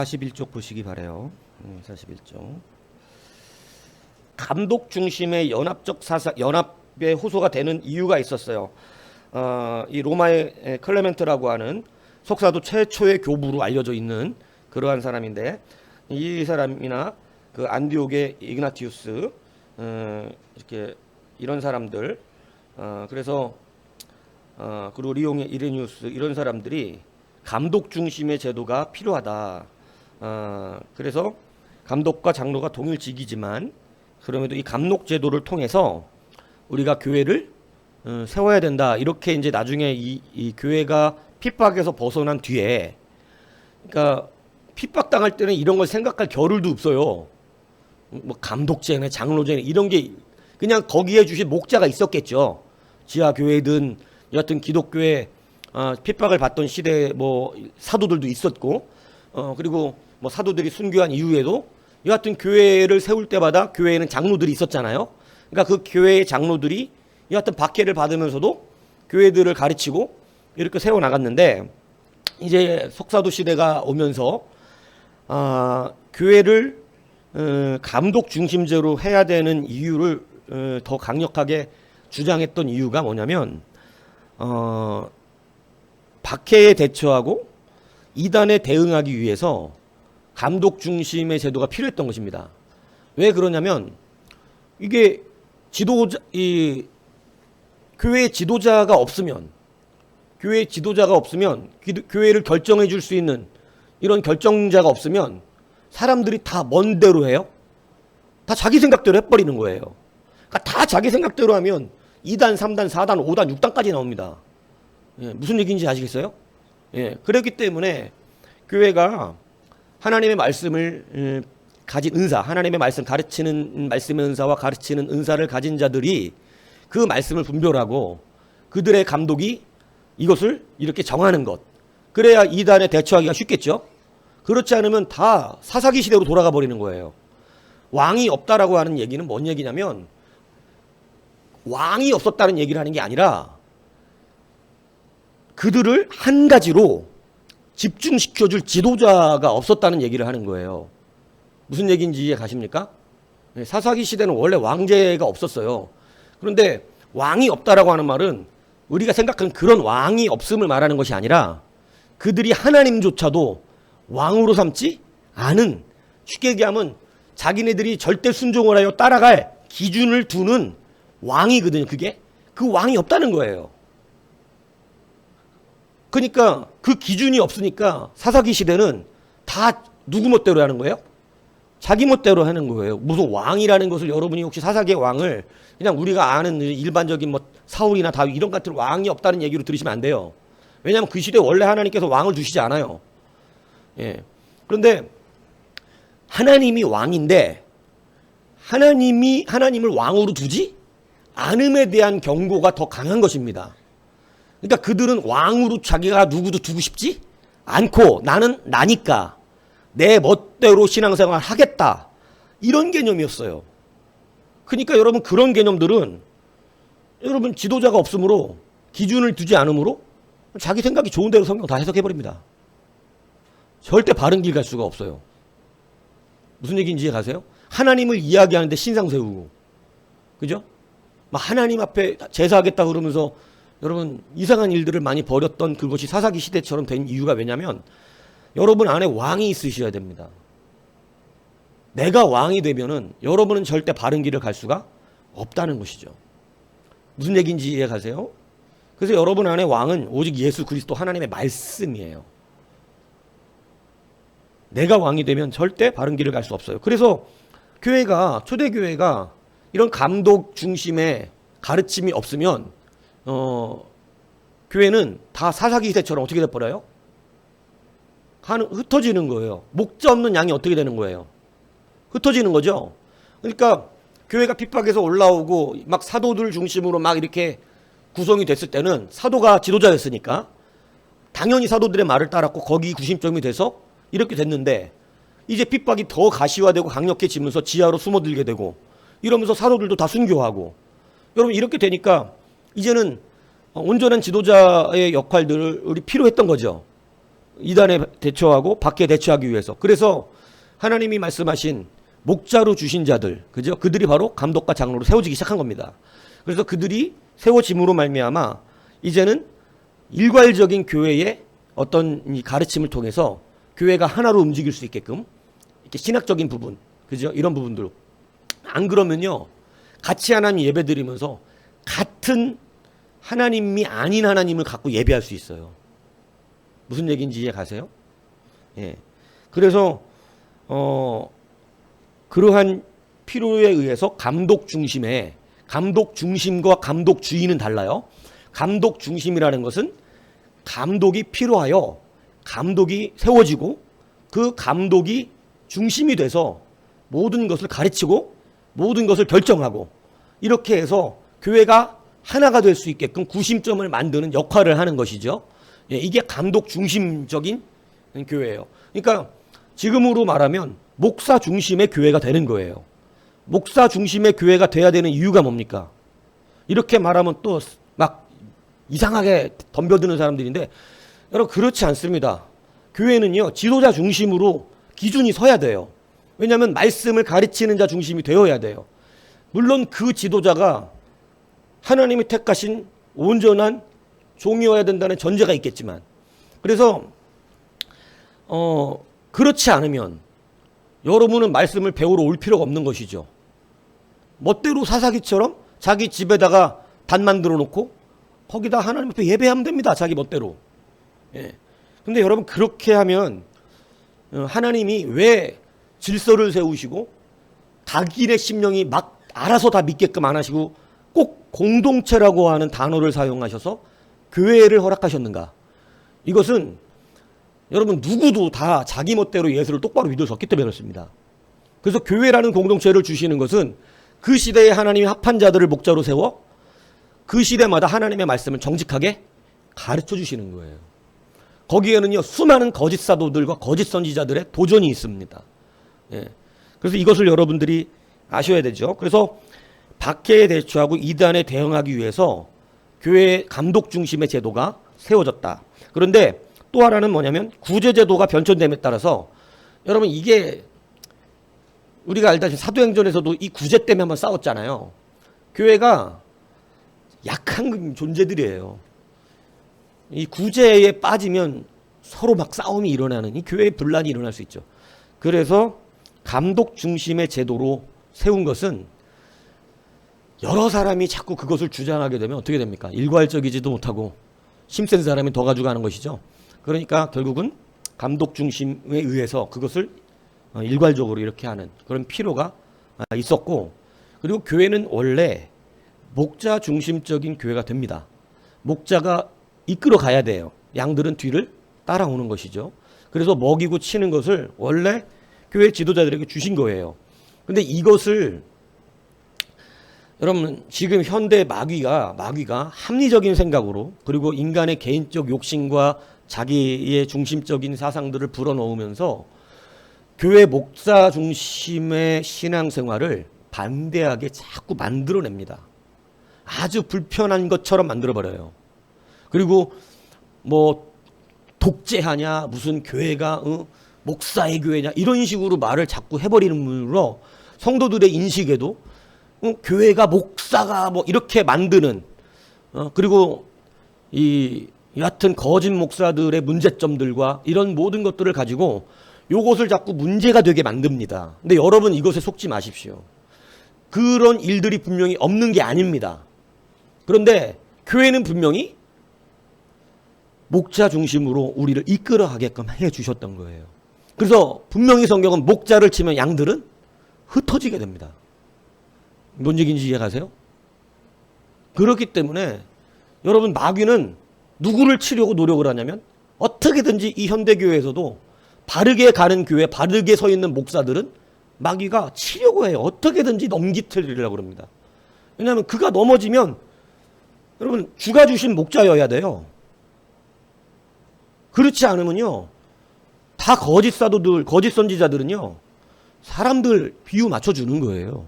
41쪽 보시기 바래요. 41쪽. 감독 중심의 연합적 사상, 연합의 호소가 되는 이유가 있었어요. 이 로마의 클레멘트라고 하는 속사도 최초의 교부로 알려져 있는 그러한 사람인데, 이 사람이나 그 안디옥의 이그나티우스, 이렇게 이런 사람들, 그래서 그리고 리옹의 이레니우스, 이런 사람들이 감독 중심의 제도가 필요하다. 그래서 감독과 장로가 동일직이지만 그럼에도 이 감독 제도를 통해서 우리가 교회를 세워야 된다. 이렇게 이제 나중에 이 교회가 핍박에서 벗어난 뒤에, 그러니까 핍박당할 때는 이런 걸 생각할 겨를도 없어요. 뭐 감독제네, 장로제네, 이런 게 그냥 거기에 주신 목자가 있었겠죠. 지하 교회든 여하튼 기독교회 핍박을 받던 시대에 뭐 사도들도 있었고, 그리고 뭐 사도들이 순교한 이후에도 여하튼 교회를 세울 때마다 교회에는 장로들이 있었잖아요. 그러니까 그 교회의 장로들이 여하튼 박해를 받으면서도 교회들을 가르치고 이렇게 세워 나갔는데, 이제 석사도 시대가 오면서 교회를 감독 중심제로 해야 되는 이유를 더 강력하게 주장했던 이유가 뭐냐면, 박해에 대처하고 이단에 대응하기 위해서 감독 중심의 제도가 필요했던 것입니다. 왜 그러냐면, 이게 이 교회의 지도자가 없으면, 교회를 결정해 줄 수 있는 이런 결정자가 없으면 사람들이 다 먼 대로 해요. 다 자기 생각대로 해버리는 거예요. 그러니까 다 자기 생각대로 하면 2단, 3단, 4단, 5단, 6단까지 나옵니다. 예, 무슨 얘기인지 아시겠어요? 예, 그렇기 때문에 교회가 하나님의 말씀을 가진 은사, 하나님의 말씀 가르치는 말씀의 은사와 가르치는 은사를 가진 자들이 그 말씀을 분별하고 그들의 감독이 이것을 이렇게 정하는 것, 그래야 이단에 대처하기가 쉽겠죠. 그렇지 않으면 다 사사기 시대로 돌아가 버리는 거예요. 왕이 없다라고 하는 얘기는 뭔 얘기냐면, 왕이 없었다는 얘기를 하는 게 아니라 그들을 한 가지로 집중시켜줄 지도자가 없었다는 얘기를 하는 거예요. 무슨 얘기인지 이해 가십니까? 사사기 시대는 원래 왕제가 없었어요. 그런데 왕이 없다라고 하는 말은 우리가 생각하는 그런 왕이 없음을 말하는 것이 아니라 그들이 하나님조차도 왕으로 삼지 않은, 쉽게 얘기하면 자기네들이 절대 순종을 하여 따라갈 기준을 두는 왕이거든요. 그게 그 왕이 없다는 거예요. 그러니까 그 기준이 없으니까 사사기 시대는 다 누구 멋대로 하는 거예요? 자기 멋대로 하는 거예요. 무슨 왕이라는 것을, 여러분이 혹시 사사기의 왕을 그냥 우리가 아는 일반적인 뭐 사울이나 다윗 이런 같은 왕이 없다는 얘기로 들으시면 안 돼요. 왜냐하면 그 시대에 원래 하나님께서 왕을 두시지 않아요. 예. 그런데 하나님이 왕인데 하나님을 왕으로 두지 않음에 대한 경고가 더 강한 것입니다. 그러니까 그들은 왕으로 자기가 누구도 두고 싶지 않고, 나는 나니까 내 멋대로 신앙생활 하겠다, 이런 개념이었어요. 그러니까 여러분, 그런 개념들은 여러분 지도자가 없으므로, 기준을 두지 않으므로 자기 생각이 좋은 대로 성경 다 해석해버립니다. 절대 바른 길 갈 수가 없어요. 무슨 얘기인지 이해 가세요? 하나님을 이야기하는데 신상 세우고, 그죠? 막 하나님 앞에 제사하겠다 그러면서 여러분 이상한 일들을 많이 벌였던 그것이 사사기 시대처럼 된 이유가 왜냐면, 여러분 안에 왕이 있으셔야 됩니다. 내가 왕이 되면은 여러분은 절대 바른 길을 갈 수가 없다는 것이죠. 무슨 얘기인지 이해 가세요? 그래서 여러분 안에 왕은 오직 예수 그리스도 하나님의 말씀이에요. 내가 왕이 되면 절대 바른 길을 갈 수 없어요. 그래서 교회가, 초대교회가 이런 감독 중심의 가르침이 없으면 교회는 다 사사기 시대처럼 어떻게 돼버려요? 흩어지는 거예요. 목자 없는 양이 어떻게 되는 거예요? 흩어지는 거죠. 그러니까 교회가 핍박에서 올라오고 막 사도들 중심으로 막 이렇게 구성이 됐을 때는 사도가 지도자였으니까 당연히 사도들의 말을 따랐고 거기 구심점이 돼서 이렇게 됐는데, 이제 핍박이 더 가시화되고 강력해지면서 지하로 숨어들게 되고 이러면서 사도들도 다 순교하고, 여러분 이렇게 되니까 이제는 온전한 지도자의 역할들이 필요했던 거죠. 이단에 대처하고 밖에 대처하기 위해서. 그래서 하나님이 말씀하신 목자로 주신 자들, 그죠? 그들이 바로 감독과 장로로 세워지기 시작한 겁니다. 그래서 그들이 세워짐으로 말미암아 이제는 일괄적인 교회의 어떤 이 가르침을 통해서 교회가 하나로 움직일 수 있게끔 이렇게 신학적인 부분, 그죠? 이런 부분들. 안 그러면요, 같이 하나님 예배드리면서 같은 하나님이 아닌 하나님을 갖고 예배할 수 있어요. 무슨 얘기인지 이해 가세요? 예. 그래서 그러한 필요에 의해서 감독 중심과 감독주의는 달라요. 감독 중심이라는 것은 감독이 필요하여 감독이 세워지고 그 감독이 중심이 돼서 모든 것을 가르치고 모든 것을 결정하고 이렇게 해서 교회가 하나가 될 수 있게끔 구심점을 만드는 역할을 하는 것이죠. 예, 이게 감독 중심적인 교회예요. 그러니까 지금으로 말하면 목사 중심의 교회가 되는 거예요. 목사 중심의 교회가 돼야 되는 이유가 뭡니까? 이렇게 말하면 또 막 이상하게 덤벼드는 사람들인데, 여러분 그렇지 않습니다. 교회는요, 지도자 중심으로 기준이 서야 돼요. 왜냐하면 말씀을 가르치는 자 중심이 되어야 돼요. 물론 그 지도자가 하나님이 택하신 온전한 종이어야 된다는 전제가 있겠지만, 그래서 그렇지 않으면 여러분은 말씀을 배우러 올 필요가 없는 것이죠. 멋대로 사사기처럼 자기 집에다가 단 만들어 놓고 거기다 하나님 앞에 예배하면 됩니다. 자기 멋대로. 예. 근데 여러분 그렇게 하면 하나님이 왜 질서를 세우시고 자기의 심령이 막 알아서 다 믿게끔 안 하시고 꼭 공동체라고 하는 단어를 사용하셔서 교회를 허락하셨는가? 이것은 여러분 누구도 다 자기 멋대로 예수를 똑바로 믿을 수 없기 때문에 그렇습니다. 그래서 교회라는 공동체를 주시는 것은 그 시대에 하나님이 합한 자들을 목자로 세워 그 시대마다 하나님의 말씀을 정직하게 가르쳐 주시는 거예요. 거기에는요, 수많은 거짓 사도들과 거짓 선지자들의 도전이 있습니다. 예. 그래서 이것을 여러분들이 아셔야 되죠. 그래서 박해에 대처하고 이단에 대응하기 위해서 교회의 감독 중심의 제도가 세워졌다. 그런데 또 하나는 뭐냐면 구제제도가 변천됨에 따라서, 여러분 이게 우리가 알다시피 사도행전에서도 이 구제 때문에 한번 싸웠잖아요. 교회가 약한 존재들이에요. 이 구제에 빠지면 서로 막 싸움이 일어나는, 이 교회의 분란이 일어날 수 있죠. 그래서 감독 중심의 제도로 세운 것은 여러 사람이 자꾸 그것을 주장하게 되면 어떻게 됩니까? 일괄적이지도 못하고 힘센 사람이 더 가져가는 것이죠. 그러니까 결국은 감독 중심에 의해서 그것을 일괄적으로 이렇게 하는 그런 필요가 있었고, 그리고 교회는 원래 목자 중심적인 교회가 됩니다. 목자가 이끌어 가야 돼요. 양들은 뒤를 따라오는 것이죠. 그래서 먹이고 치는 것을 원래 교회 지도자들에게 주신 거예요. 근데 이것을 여러분 지금 현대 마귀가 합리적인 생각으로, 그리고 인간의 개인적 욕심과 자기의 중심적인 사상들을 불어넣으면서 교회 목사 중심의 신앙생활을 반대하게 자꾸 만들어냅니다. 아주 불편한 것처럼 만들어버려요. 그리고 뭐 독재하냐, 무슨 교회가 목사의 교회냐, 이런 식으로 말을 자꾸 해버리는 분으로 성도들의 인식에도 교회가 목사가 뭐 이렇게 만드는, 그리고 여하튼 거짓 목사들의 문제점들과 이런 모든 것들을 가지고 요것을 자꾸 문제가 되게 만듭니다. 근데 여러분 이것에 속지 마십시오. 그런 일들이 분명히 없는 게 아닙니다. 그런데 교회는 분명히 목자 중심으로 우리를 이끌어 가게끔 해 주셨던 거예요. 그래서 분명히 성경은 목자를 치면 양들은 흩어지게 됩니다. 뭔 얘기인지 이해가세요? 그렇기 때문에 여러분 마귀는 누구를 치려고 노력을 하냐면, 어떻게든지 이 현대교회에서도 바르게 가는 교회, 바르게 서 있는 목사들은 마귀가 치려고 해요. 어떻게든지 넘기트리려고 그럽니다. 왜냐하면 그가 넘어지면 여러분 주가 주신 목자여야 돼요. 그렇지 않으면요, 다 거짓 사도들, 거짓 선지자들은요, 사람들 비유 맞춰주는 거예요.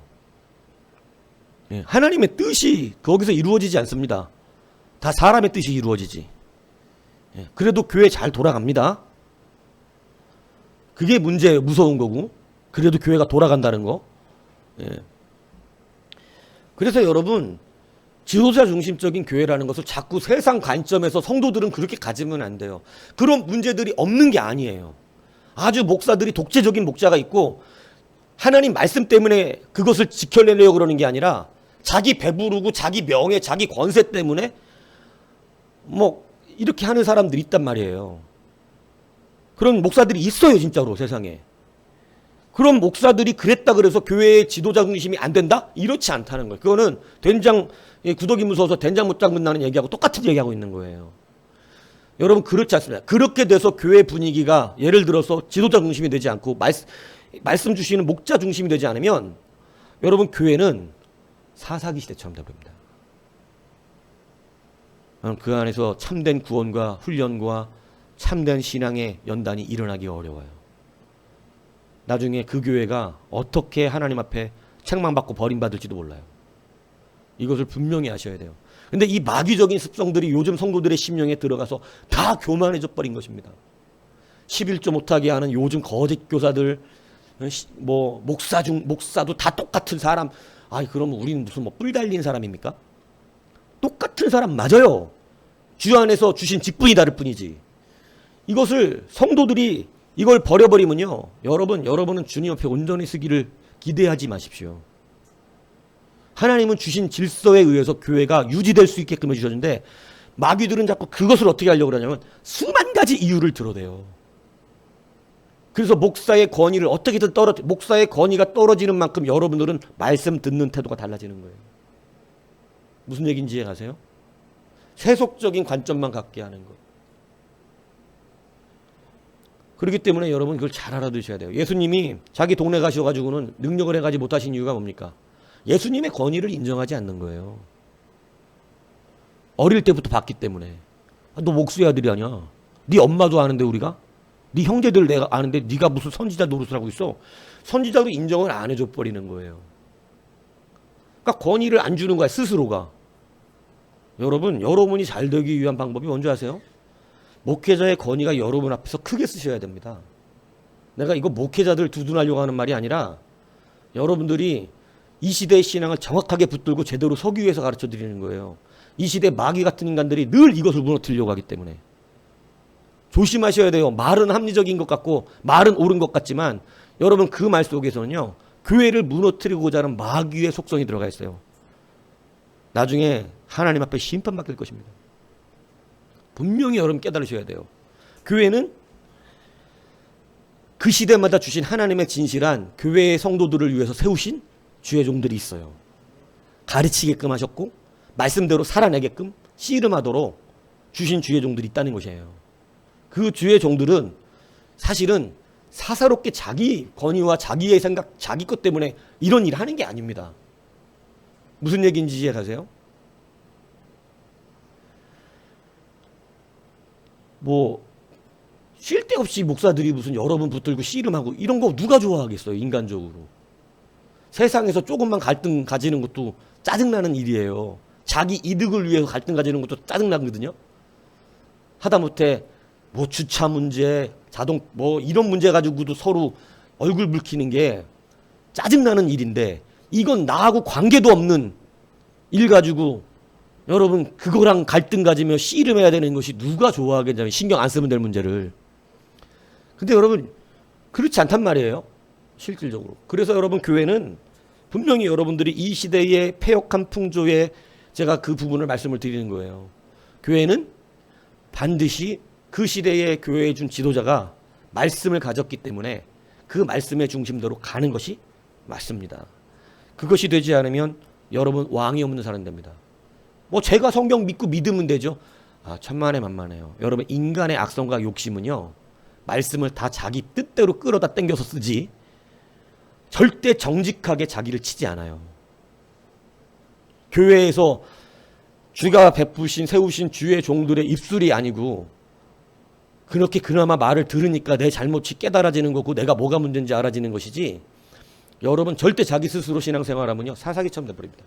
예, 하나님의 뜻이 거기서 이루어지지 않습니다. 다 사람의 뜻이 이루어지지. 예, 그래도 교회 잘 돌아갑니다. 그게 문제예요. 무서운 거고. 그래도 교회가 돌아간다는 거. 예. 그래서 여러분, 지도자 중심적인 교회라는 것을 자꾸 세상 관점에서 성도들은 그렇게 가지면 안 돼요. 그런 문제들이 없는 게 아니에요. 아주 목사들이 독재적인 목자가 있고 하나님 말씀 때문에 그것을 지켜내려고 그러는 게 아니라 자기 배부르고 자기 명예, 자기 권세 때문에 뭐 이렇게 하는 사람들이 있단 말이에요. 그런 목사들이 있어요, 진짜로 세상에. 그런 목사들이 그랬다 그래서 교회의 지도자 중심이 안 된다? 이렇지 않다는 거예요. 그거는 된장 구더기 무서워서 된장 못 담근다는 얘기하고 똑같은 얘기하고 있는 거예요. 여러분, 그렇지 않습니다. 그렇게 돼서 교회 분위기가 예를 들어서 지도자 중심이 되지 않고 말씀 주시는 목자 중심이 되지 않으면 여러분, 교회는 사사기 시대처럼 되버립니다. 그 안에서 참된 구원과 훈련과 참된 신앙의 연단이 일어나기 어려워요. 나중에 그 교회가 어떻게 하나님 앞에 책망받고 버림받을지도 몰라요. 이것을 분명히 아셔야 돼요. 근데 이 마귀적인 습성들이 요즘 성도들의 심령에 들어가서 다 교만해져 버린 것입니다. 11조 못하게 하는 요즘 거짓 교사들, 뭐 목사도 다 똑같은 사람. 아이, 그러면 우리는 무슨 뭐 뿔 달린 사람입니까? 똑같은 사람 맞아요. 주 안에서 주신 직분이 다를 뿐이지. 이것을 성도들이 이걸 버려버리면요, 여러분은 주님 앞에 온전히 서기를 기대하지 마십시오. 하나님은 주신 질서에 의해서 교회가 유지될 수 있게끔 해주셨는데 마귀들은 자꾸 그것을 어떻게 하려고 그러냐면 수만 가지 이유를 들어대요. 그래서 목사의 권위를 어떻게든 목사의 권위가 떨어지는 만큼 여러분들은 말씀 듣는 태도가 달라지는 거예요. 무슨 얘기인지 이해가세요? 세속적인 관점만 갖게 하는 것. 그렇기 때문에 여러분 그걸 잘 알아두셔야 돼요. 예수님이 자기 동네 가셔가지고는 능력을 해가지 못하신 이유가 뭡니까? 예수님의 권위를 인정하지 않는 거예요. 어릴 때부터 봤기 때문에. 너 목수의 아들이 아니야. 네 엄마도 아는데 우리가? 네 형제들 내가 아는데 네가 무슨 선지자 노릇을 하고 있어? 선지자로 인정을 안 해줘 버리는 거예요. 그러니까 권위를 안 주는 거야, 스스로가. 여러분이 잘 되기 위한 방법이 뭔지 아세요? 목회자의 권위가 여러분 앞에서 크게 쓰셔야 됩니다. 내가 이거 목회자들 두둔하려고 하는 말이 아니라 여러분들이 이 시대의 신앙을 정확하게 붙들고 제대로 서기 위해서 가르쳐 드리는 거예요. 이 시대 마귀 같은 인간들이 늘 이것을 무너뜨리려고 하기 때문에 조심하셔야 돼요. 말은 합리적인 것 같고 말은 옳은 것 같지만 여러분, 그 말 속에서는요, 교회를 무너뜨리고자 하는 마귀의 속성이 들어가 있어요. 나중에 하나님 앞에 심판받을 것입니다. 분명히 여러분 깨달으셔야 돼요. 교회는 그 시대마다 주신 하나님의 진실한 교회의 성도들을 위해서 세우신 주의 종들이 있어요. 가르치게끔 하셨고 말씀대로 살아내게끔 씨름하도록 주신 주의 종들이 있다는 것이에요. 그 주의 종들은 사실은 사사롭게 자기 권위와 자기의 생각, 자기 것 때문에 이런 일을 하는 게 아닙니다. 무슨 얘기인지 이해가세요? 뭐 쉴 데 없이 목사들이 무슨 여러분 붙들고 씨름하고 이런 거 누가 좋아하겠어요, 인간적으로. 세상에서 조금만 갈등 가지는 것도 짜증나는 일이에요. 자기 이득을 위해서 갈등 가지는 것도 짜증나거든요. 하다못해 뭐 주차 문제, 뭐 이런 문제 가지고도 서로 얼굴 붉히는 게 짜증나는 일인데, 이건 나하고 관계도 없는 일 가지고 여러분 그거랑 갈등 가지며 씨름해야 되는 것이 누가 좋아하겠냐면, 신경 안 쓰면 될 문제를. 근데 여러분 그렇지 않단 말이에요, 실질적으로. 그래서 여러분, 교회는 분명히 여러분들이 이 시대의 패역한 풍조에 제가 그 부분을 말씀을 드리는 거예요. 교회는 반드시 그 시대의 교회에 준 지도자가 말씀을 가졌기 때문에 그 말씀의 중심대로 가는 것이 맞습니다. 그것이 되지 않으면 여러분 왕이 없는 사람 됩니다. 뭐 제가 성경 믿고 믿으면 되죠. 천만에 만만해요. 여러분, 인간의 악성과 욕심은요, 말씀을 다 자기 뜻대로 끌어다 당겨서 쓰지 절대 정직하게 자기를 치지 않아요. 교회에서 주가 베푸신 세우신 주의 종들의 입술이 아니고 그렇게 그나마 말을 들으니까 내 잘못이 깨달아지는 거고 내가 뭐가 문제인지 알아지는 것이지, 여러분 절대 자기 스스로 신앙생활하면요 사사기처럼 돼버립니다.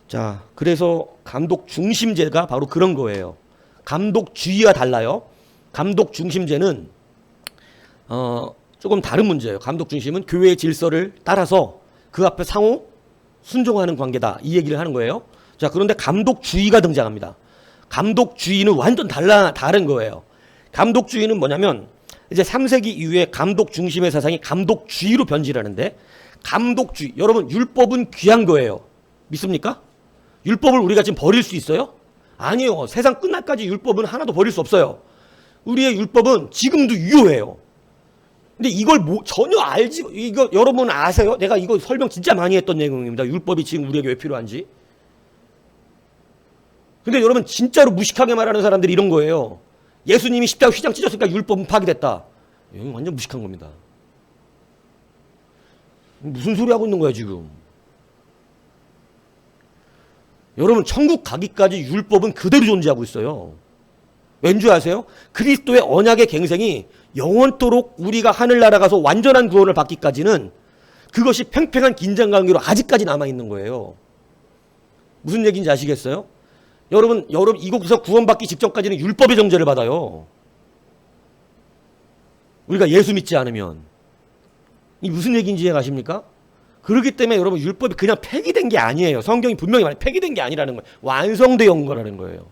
자, 그래서 감독 중심제가 바로 그런 거예요. 감독주의와 달라요. 감독 중심제는 조금 다른 문제예요. 감독 중심은 교회의 질서를 따라서 그 앞에 상호 순종하는 관계다. 이 얘기를 하는 거예요. 자, 그런데 감독주의가 등장합니다. 감독주의는 완전 다른 거예요. 감독주의는 뭐냐면 이제 3세기 이후에 감독 중심의 사상이 감독주의로 변질하는데, 감독주의, 여러분 율법은 귀한 거예요. 믿습니까? 율법을 우리가 지금 버릴 수 있어요? 아니요. 세상 끝날까지 율법은 하나도 버릴 수 없어요. 우리의 율법은 지금도 유효해요. 근데 이걸 전혀 이거 여러분 아세요? 내가 이거 설명 진짜 많이 했던 내용입니다. 율법이 지금 우리에게 왜 필요한지. 근데 여러분 진짜로 무식하게 말하는 사람들이 이런 거예요. 예수님이 십자가 휘장 찢었으니까 율법은 파기됐다. 이건 완전 무식한 겁니다. 무슨 소리 하고 있는 거야 지금. 여러분 천국 가기까지 율법은 그대로 존재하고 있어요. 왠지 아세요? 그리스도의 언약의 갱생이 영원토록 우리가 하늘나라 가서 완전한 구원을 받기까지는 그것이 팽팽한 긴장관계로 아직까지 남아있는 거예요. 무슨 얘기인지 아시겠어요? 여러분 이곳에서 구원받기 직전까지는 율법의 정죄를 받아요. 우리가 예수 믿지 않으면. 이 무슨 얘기인지 이해 가십니까? 그렇기 때문에 여러분 율법이 그냥 폐기된 게 아니에요. 성경이 분명히 말해 폐기된 게 아니라는 거예요. 완성되어 온 거라는 거예요.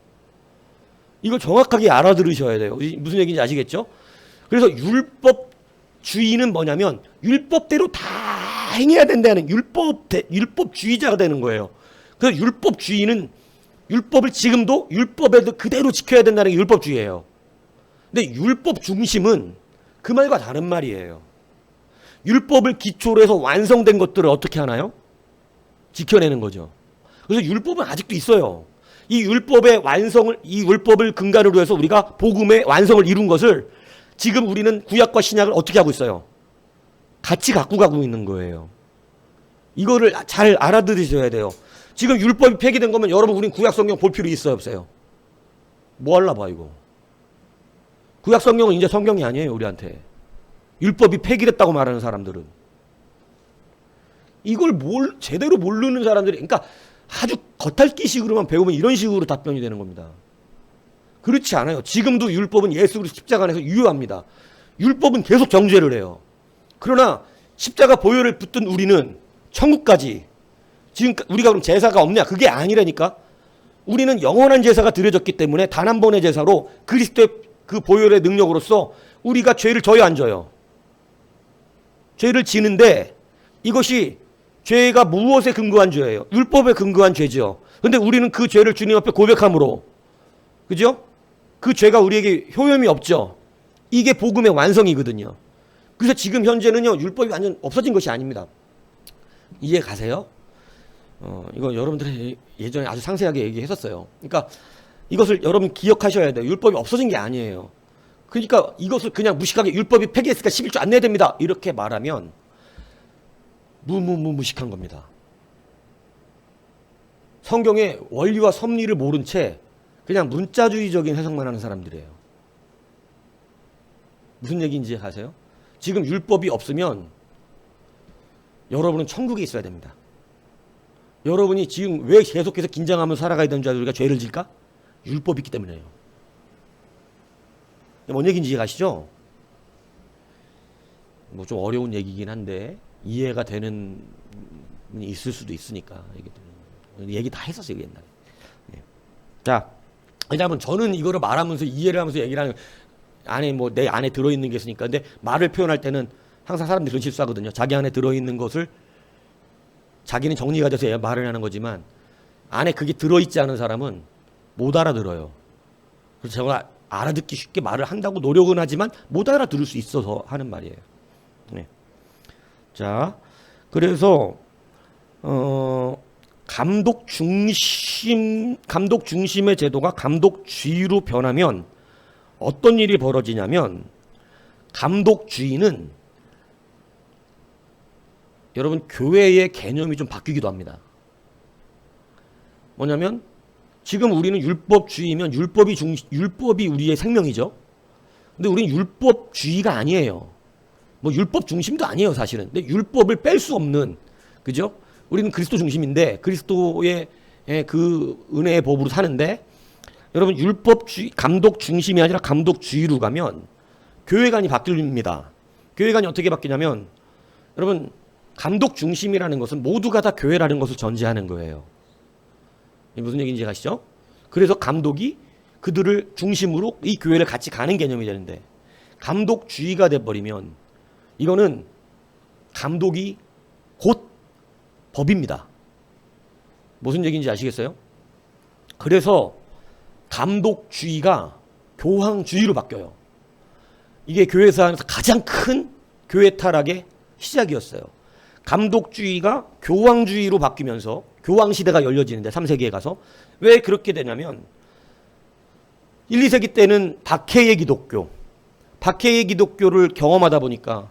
이걸 정확하게 알아들으셔야 돼요. 무슨 얘기인지 아시겠죠? 그래서 율법주의는 뭐냐면 율법대로 다 행해야 된다는 율법주의자가 되는 거예요. 그래서 율법주의는 율법을 지금도 율법에도 그대로 지켜야 된다는 게 율법주의예요. 근데 율법 중심은 그 말과 다른 말이에요. 율법을 기초로 해서 완성된 것들을 어떻게 하나요? 지켜내는 거죠. 그래서 율법은 아직도 있어요. 이 율법을 근간으로 해서 우리가 복음의 완성을 이룬 것을 지금 우리는 구약과 신약을 어떻게 하고 있어요? 같이 갖고 가고 있는 거예요. 이거를 잘 알아들으셔야 돼요. 지금 율법이 폐기된 거면 여러분 우린 구약 성경 볼 필요 있어요, 없어요? 뭐 할라 봐 이거. 구약 성경은 이제 성경이 아니에요, 우리한테. 율법이 폐기됐다고 말하는 사람들은. 이걸 제대로 모르는 사람들이, 그러니까 아주 겉핥기식으로만 배우면 이런 식으로 답변이 되는 겁니다. 그렇지 않아요. 지금도 율법은 예수 그리스도 십자가 안에서 유효합니다. 율법은 계속 정죄를 해요. 그러나 십자가 보혈을 붙든 우리는 천국까지, 지금 우리가 그럼 제사가 없냐? 그게 아니라니까. 우리는 영원한 제사가 드려졌기 때문에 단 한 번의 제사로 그리스도의 그 보혈의 능력으로서 우리가 죄를 져요, 안 져요? 죄를 지는데 이것이 죄가 무엇에 근거한 죄예요? 율법에 근거한 죄죠. 근데 우리는 그 죄를 주님 앞에 고백함으로, 그죠? 그 죄가 우리에게 효염이 없죠. 이게 복음의 완성이거든요. 그래서 지금 현재는요, 율법이 완전 없어진 것이 아닙니다. 이해 가세요? 이거 여러분들이 예전에 아주 상세하게 얘기했었어요. 그러니까 이것을 여러분 기억하셔야 돼요. 율법이 없어진 게 아니에요. 그러니까 이것을 그냥 무식하게 율법이 폐기했으니까 11조 안 내야 됩니다, 이렇게 말하면 무식한 겁니다. 성경의 원리와 섭리를 모른 채 그냥 문자주의적인 해석만 하는 사람들이에요. 무슨 얘기인지 아세요? 지금 율법이 없으면 여러분은 천국에 있어야 됩니다. 여러분이 지금 왜 계속해서 긴장하면서 살아가야 되는 줄 알고 우리가 죄를 질까? 율법이 있기 때문에요. 뭔 얘기인지 이해가시죠? 뭐 좀 어려운 얘기긴 한데 이해가 되는 분이 있을 수도 있으니까 얘기 다 했었어요, 옛날에. 네. 자, 왜냐하면 저는 이거를 말하면서 이해를 하면서 얘기를 하는, 안에 뭐 내 안에 들어있는 게 있으니까. 근데 말을 표현할 때는 항상 사람들이 그런 실수하거든요. 자기 안에 들어있는 것을 자기는 정리가 돼서 말을 하는 거지만 안에 그게 들어있지 않은 사람은 못 알아들어요. 그래서 제가 알아듣기 쉽게 말을 한다고 노력은 하지만 못 알아들을 수 있어서 하는 말이에요. 네. 자, 그래서 감독 중심의 제도가 감독주의로 변하면 어떤 일이 벌어지냐면, 감독주의는 여러분 교회의 개념이 좀 바뀌기도 합니다. 뭐냐면 지금 우리는 율법주의면 율법이 우리의 생명이죠. 근데 우리는 율법주의가 아니에요. 뭐 율법 중심도 아니에요, 사실은. 근데 율법을 뺄 수 없는, 그죠? 우리는 그리스도 중심인데 그리스도의 그 은혜의 법으로 사는데, 여러분 감독 중심이 아니라 감독주의로 가면 교회관이 바뀝니다. 교회관이 어떻게 바뀌냐면 여러분 감독 중심이라는 것은 모두가 다 교회라는 것을 전제하는 거예요. 이게 무슨 얘기인지 아시죠? 그래서 감독이 그들을 중심으로 이 교회를 같이 가는 개념이 되는데 감독주의가 돼버리면 이거는 감독이 곧 법입니다. 무슨 얘기인지 아시겠어요? 그래서 감독주의가 교황주의로 바뀌어요. 이게 교회사 안에서 가장 큰 교회 타락의 시작이었어요. 감독주의가 교황주의로 바뀌면서 교황시대가 열려지는데 3세기에 가서 왜 그렇게 되냐면 1, 2세기 때는 박해의 기독교를 경험하다 보니까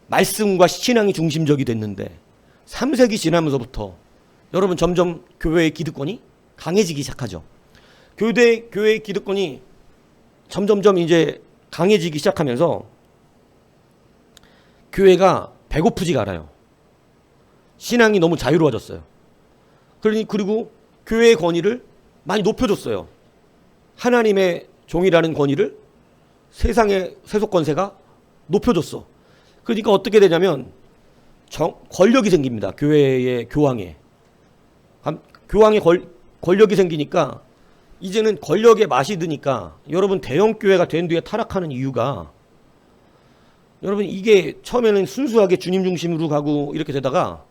말씀과 신앙이 중심적이 됐는데 3세기 지나면서부터 여러분 점점 교회의 기득권이 강해지기 시작하죠. 교회의 기득권이 점점점 이제 강해지기 시작하면서 교회가 배고프지가 않아요. 신앙이 너무 자유로워졌어요. 그리고 교회의 권위를 많이 높여줬어요. 하나님의 종이라는 권위를 세상의 세속 권세가 높여줬어. 그러니까 어떻게 되냐면 권력이 생깁니다. 교회의 교황에. 교황의 권력이 생기니까 이제는 권력의 맛이 드니까 여러분 대형 교회가 된 뒤에 타락하는 이유가 여러분 이게 처음에는 순수하게 주님 중심으로 가고 이렇게 되다가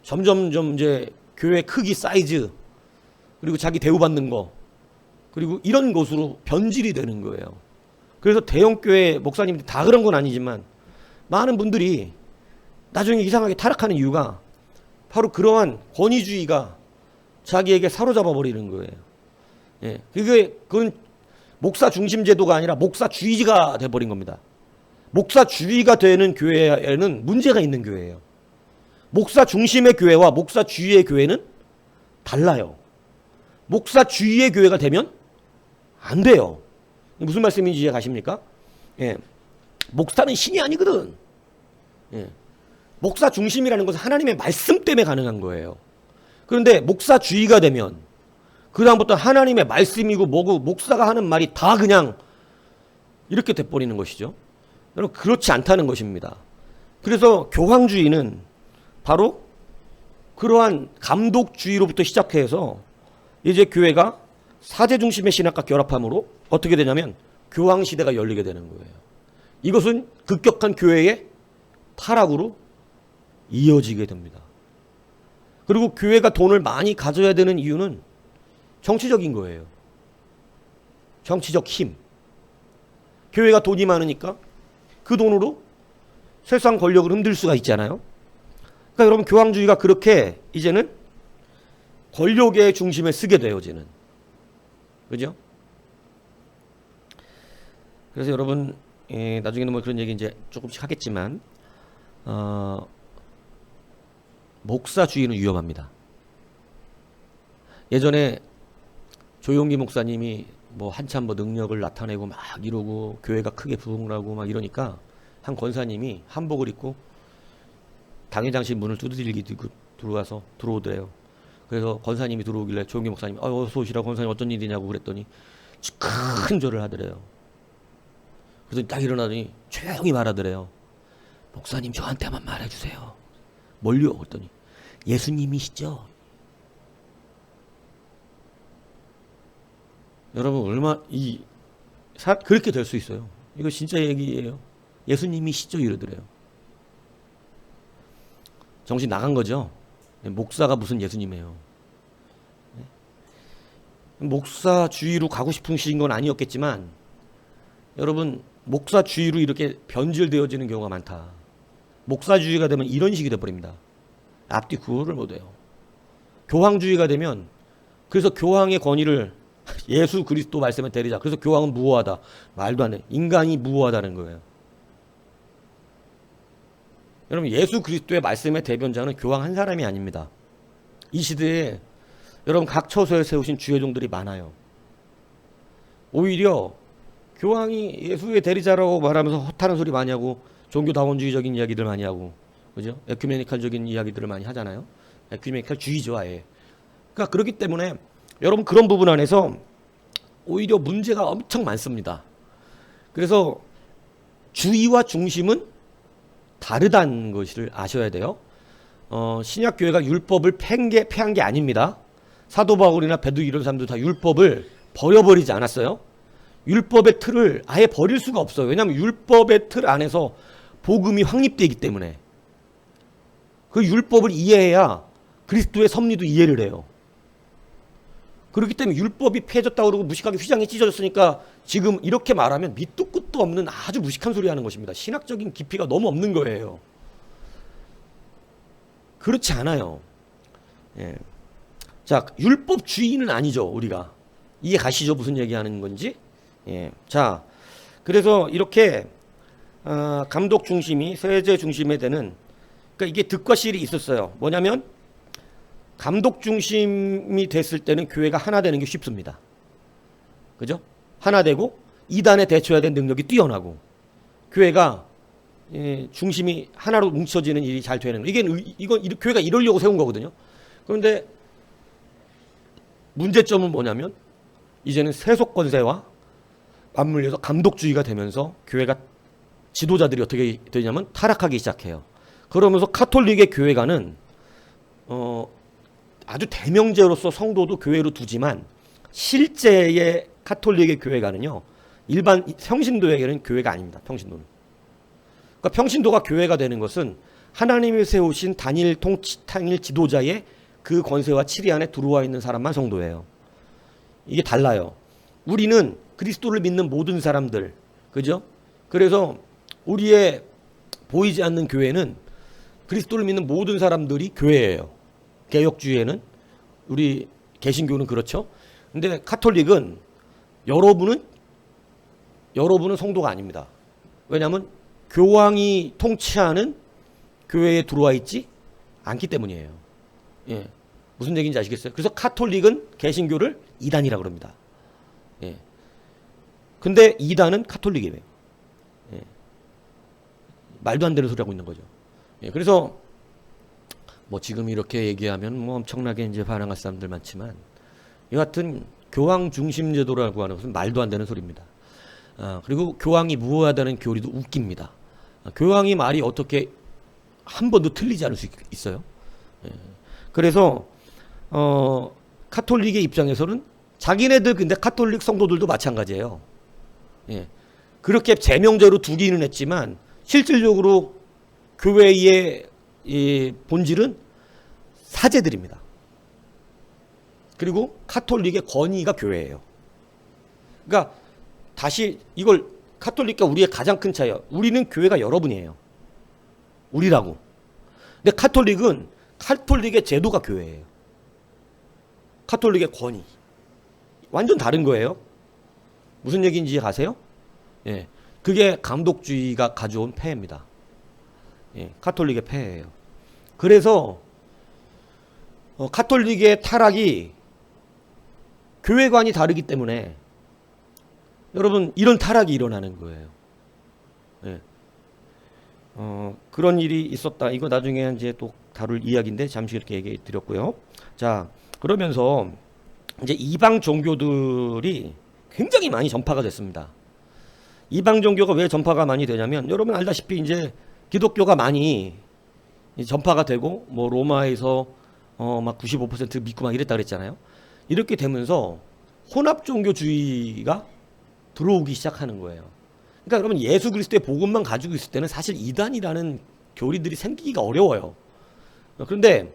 점점점 이제 교회 크기 사이즈 그리고 자기 대우받는 거 그리고 이런 것으로 변질이 되는 거예요. 그래서 대형 교회 목사님들이 다 그런 건 아니지만 많은 분들이 나중에 이상하게 타락하는 이유가 바로 그러한 권위주의가 자기에게 사로잡아 버리는 거예요. 예, 그건 목사 중심 제도가 아니라 목사주의가 돼버린 겁니다. 목사주의가 되는 교회에는 문제가 있는 교회예요. 목사 중심의 교회와 목사주의의 교회는 달라요. 목사주의의 교회가 되면 안 돼요. 무슨 말씀인지 이해 가십니까? 예, 목사는 신이 아니거든. 예, 목사 중심이라는 것은 하나님의 말씀 때문에 가능한 거예요. 그런데 목사주의가 되면 그 다음부터 하나님의 말씀이고 뭐고 목사가 하는 말이 다 그냥 이렇게 돼버리는 것이죠. 여러분 그렇지 않다는 것입니다. 그래서 교황주의는 바로 그러한 감독주의로부터 시작해서 이제 교회가 사제 중심의 신학과 결합함으로 어떻게 되냐면 교황시대가 열리게 되는 거예요. 이것은 급격한 교회의 타락으로 이어지게 됩니다. 그리고 교회가 돈을 많이 가져야 되는 이유는 정치적인 거예요. 정치적 힘. 교회가 돈이 많으니까 그 돈으로 세상 권력을 흔들 수가 있잖아요. 그러니까 여러분 교황주의가 그렇게 이제는 권력의 중심에 쓰게 돼요. 이제는. 그죠? 그래서 여러분 나중에는 뭐 그런 얘기 이제 조금씩 하겠지만 목사주의는 위험합니다. 예전에 조용기 목사님이 뭐 한참 뭐 능력을 나타내고 막 이러고 교회가 크게 부흥하고 막 이러니까 한 권사님이 한복을 입고 당회장실 문을 두드리기 들어오더래요. 그래서 권사님이 들어오길래 조용기 목사님이 어서 오시라고 권사님 어떤 일이냐고 그랬더니 큰 절을 하더래요. 그래서 딱 일어나더니 조용히 말하더래요. 목사님 저한테만 말해주세요. 뭘요? 그랬더니 예수님이시죠? 여러분 그렇게 될 수 있어요. 이거 진짜 얘기예요. 예수님이시죠? 이러더래요. 정신 나간 거죠. 목사가 무슨 예수님이에요. 목사주의로 가고 싶으신 건 아니었겠지만 여러분 목사주의로 이렇게 변질되어지는 경우가 많다. 목사주의가 되면 이런 식이 돼버립니다. 앞뒤 구호를 못해요. 교황주의가 되면 그래서 교황의 권위를 예수 그리스도 말씀에 때리자. 그래서 교황은 무호하다. 말도 안 돼. 인간이 무호하다는 거예요. 여러분 예수 그리스도의 말씀의 대변자는 교황 한 사람이 아닙니다. 이 시대에 여러분 각 처소에 세우신 주회종들이 많아요. 오히려 교황이 예수의 대리자라고 말하면서 허탄한 소리 많이 하고 종교다원주의적인 이야기들 많이 하고 그죠? 에큐메니칼적인 이야기들을 많이 하잖아요. 에큐메니칼주의죠 아예. 그러니까 그렇기 때문에 여러분 그런 부분 안에서 오히려 문제가 엄청 많습니다. 그래서 주의와 중심은 다르다는 것을 아셔야 돼요. 신약 교회가 율법을 폐한 게 아닙니다. 사도 바울이나 베드로 이런 사람들 다 율법을 버려버리지 않았어요. 율법의 틀을 아예 버릴 수가 없어요. 왜냐하면 율법의 틀 안에서 복음이 확립되기 때문에. 그 율법을 이해해야 그리스도의 섭리도 이해를 해요. 그렇기 때문에 율법이 폐해졌다고 그러고 무식하게 휘장이 찢어졌으니까 지금 이렇게 말하면 밑도 끝도 없는 아주 무식한 소리 하는 것입니다. 신학적인 깊이가 너무 없는 거예요. 그렇지 않아요. 예. 자, 율법주의는 아니죠, 우리가. 이해 가시죠? 무슨 얘기하는 건지? 예. 자, 그래서 이렇게 감독 중심이 세제 중심에 되는, 그러니까 이게 득과 실이 있었어요. 뭐냐면 감독 중심이 됐을 때는 교회가 하나 되는 게 쉽습니다. 그죠? 하나 되고 이단에 대처해야 되는 능력이 뛰어나고 교회가 중심이 하나로 뭉쳐지는 일이 잘 되는 거예요. 이건 교회가 이러려고 세운 거거든요. 그런데 문제점은 뭐냐면 이제는 세속 권세와 맞물려서 감독주의가 되면서 교회가 지도자들이 어떻게 되냐면 타락하기 시작해요. 그러면서 카톨릭의 교회가는 아주 대명제로서 성도도 교회로 두지만 실제의 카톨릭의 교회가는요, 일반 평신도에게는 교회가 아닙니다. 평신도는. 그러니까 평신도가 교회가 되는 것은 하나님이 세우신 단일 지도자의 그 권세와 치리 안에 들어와 있는 사람만 성도예요. 이게 달라요. 우리는 그리스도를 믿는 모든 사람들, 그죠? 그래서 우리의 보이지 않는 교회는 그리스도를 믿는 모든 사람들이 교회예요. 개혁주의에는, 우리 개신교는 그렇죠. 근데 카톨릭은 여러분은 성도가 아닙니다. 왜냐하면 교황이 통치하는 교회에 들어와 있지 않기 때문이에요. 예. 무슨 얘기인지 아시겠어요? 그래서 카톨릭은 개신교를 이단이라고 그럽니다. 예. 근데 이단은 카톨릭이에요. 예. 말도 안 되는 소리 하고 있는 거죠. 예. 그래서 뭐 지금 이렇게 얘기하면 뭐 엄청나게 이제 반항할 사람들 많지만 이 같은 교황 중심 제도라고 하는 것은 말도 안 되는 소리입니다. 그리고 교황이 무효하다는 교리도 웃깁니다. 교황이 말이 어떻게 한 번도 틀리지 않을 수 있어요. 예. 그래서 카톨릭의 입장에서는 자기네들 근데 카톨릭 성도들도 마찬가지예요. 예. 그렇게 제명제로 두기는 했지만 실질적으로 교회의 이 본질은 사제들입니다. 그리고 카톨릭의 권위가 교회예요. 그러니까 다시 이걸 카톨릭과 우리의 가장 큰 차이예요. 우리는 교회가 여러분이에요. 우리라고. 근데 카톨릭은 카톨릭의 제도가 교회예요. 카톨릭의 권위. 완전 다른 거예요. 무슨 얘기인지 아세요? 예. 그게 감독주의가 가져온 폐해입니다. 예. 카톨릭의 폐해예요. 그래서 카톨릭의 타락이 교회관이 다르기 때문에 여러분 이런 타락이 일어나는 거예요. 예. 그런 일이 있었다. 이거 나중에 이제 또 다룰 이야기인데 잠시 이렇게 얘기해 드렸고요. 자, 그러면서 이제 이방 종교들이 굉장히 많이 전파가 됐습니다. 이방 종교가 왜 전파가 많이 되냐면 여러분 알다시피 이제 기독교가 많이 전파가 되고 뭐 로마에서 막 95% 믿고 막 이랬다 그랬잖아요. 이렇게 되면서 혼합 종교주의가 들어오기 시작하는 거예요. 그러니까 여러분 예수 그리스도의 복음만 가지고 있을 때는 사실 이단이라는 교리들이 생기기가 어려워요. 그런데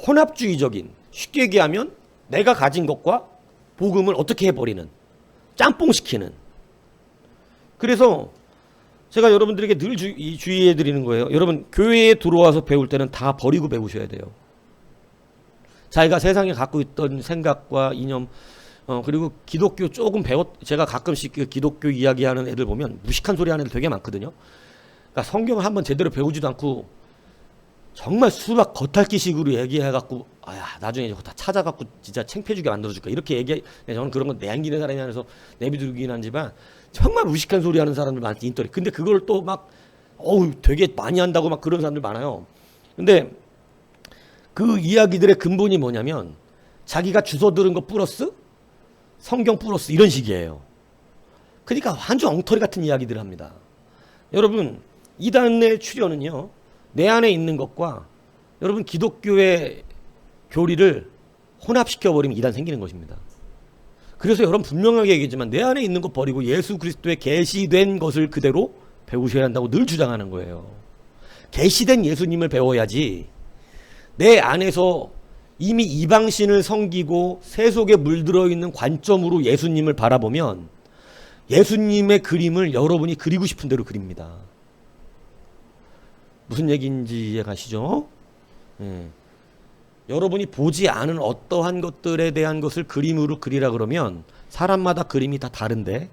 혼합주의적인, 쉽게 얘기하면 내가 가진 것과 복음을 어떻게 해버리는, 짬뽕시키는. 그래서 제가 여러분들에게 늘 주의해 드리는 거예요. 여러분 교회에 들어와서 배울 때는 다 버리고 배우셔야 돼요. 자기가 세상에 갖고 있던 생각과 이념, 그리고 기독교 조금 제가 가끔씩 그 기독교 이야기하는 애들 보면 무식한 소리 하는 애들 되게 많거든요. 그러니까 성경을 한번 제대로 배우지도 않고 정말 수박 겉핥기식으로 얘기해갖고 나중에 이거 다 찾아갖고 진짜 창피해주게 만들어줄까 이렇게 저는 그런 건 내안기는 사람이 아니라서 내비두긴 하지만 정말 무식한 소리 하는 사람들 많지 인터넷. 근데 그걸 또 막 되게 많이 한다고 막 그런 사람들 많아요. 근데 그 이야기들의 근본이 뭐냐면 자기가 주워 들은 거 플러스 성경 플러스 이런 식이에요. 그러니까 완전 엉터리 같은 이야기들을 합니다. 여러분 이단의 출현은요, 내 안에 있는 것과 여러분 기독교의 교리를 혼합시켜버리면 이단 생기는 것입니다. 그래서 여러분 분명하게 얘기했지만 내 안에 있는 것 버리고 예수 그리스도의 계시된 것을 그대로 배우셔야 한다고 늘 주장하는 거예요. 계시된 예수님을 배워야지 내 안에서 이미 이방신을 섬기고 세속에 물들어 있는 관점으로 예수님을 바라보면 예수님의 그림을 여러분이 그리고 싶은 대로 그립니다. 무슨 얘기인지 이해가시죠? 여러분이 보지 않은 어떠한 것들에 대한 것을 그림으로 그리라 그러면 사람마다 그림이 다 다른데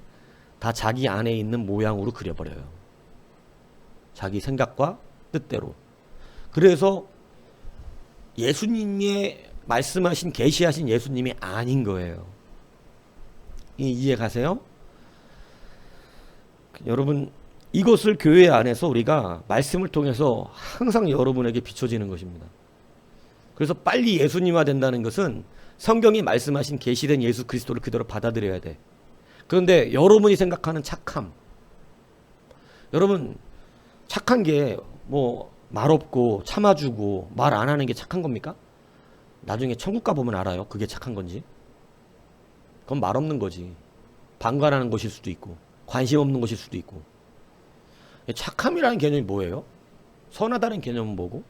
다 자기 안에 있는 모양으로 그려버려요. 자기 생각과 뜻대로. 그래서 예수님이 말씀하신 계시하신 예수님이 아닌 거예요. 이해 가세요? 여러분 이것을 교회 안에서 우리가 말씀을 통해서 항상 여러분에게 비춰지는 것입니다. 그래서 빨리 예수님화 된다는 것은 성경이 말씀하신 계시된 예수 그리스도를 그대로 받아들여야 돼. 그런데 여러분이 생각하는 착함, 여러분 착한 게 뭐 말없고 참아주고 말 안 하는 게 착한 겁니까? 나중에 천국 가보면 알아요. 그게 착한 건지. 그건 말 없는 거지. 방관하는 것일 수도 있고 관심 없는 것일 수도 있고. 착함이라는 개념이 뭐예요? 선하다는 개념은 뭐고?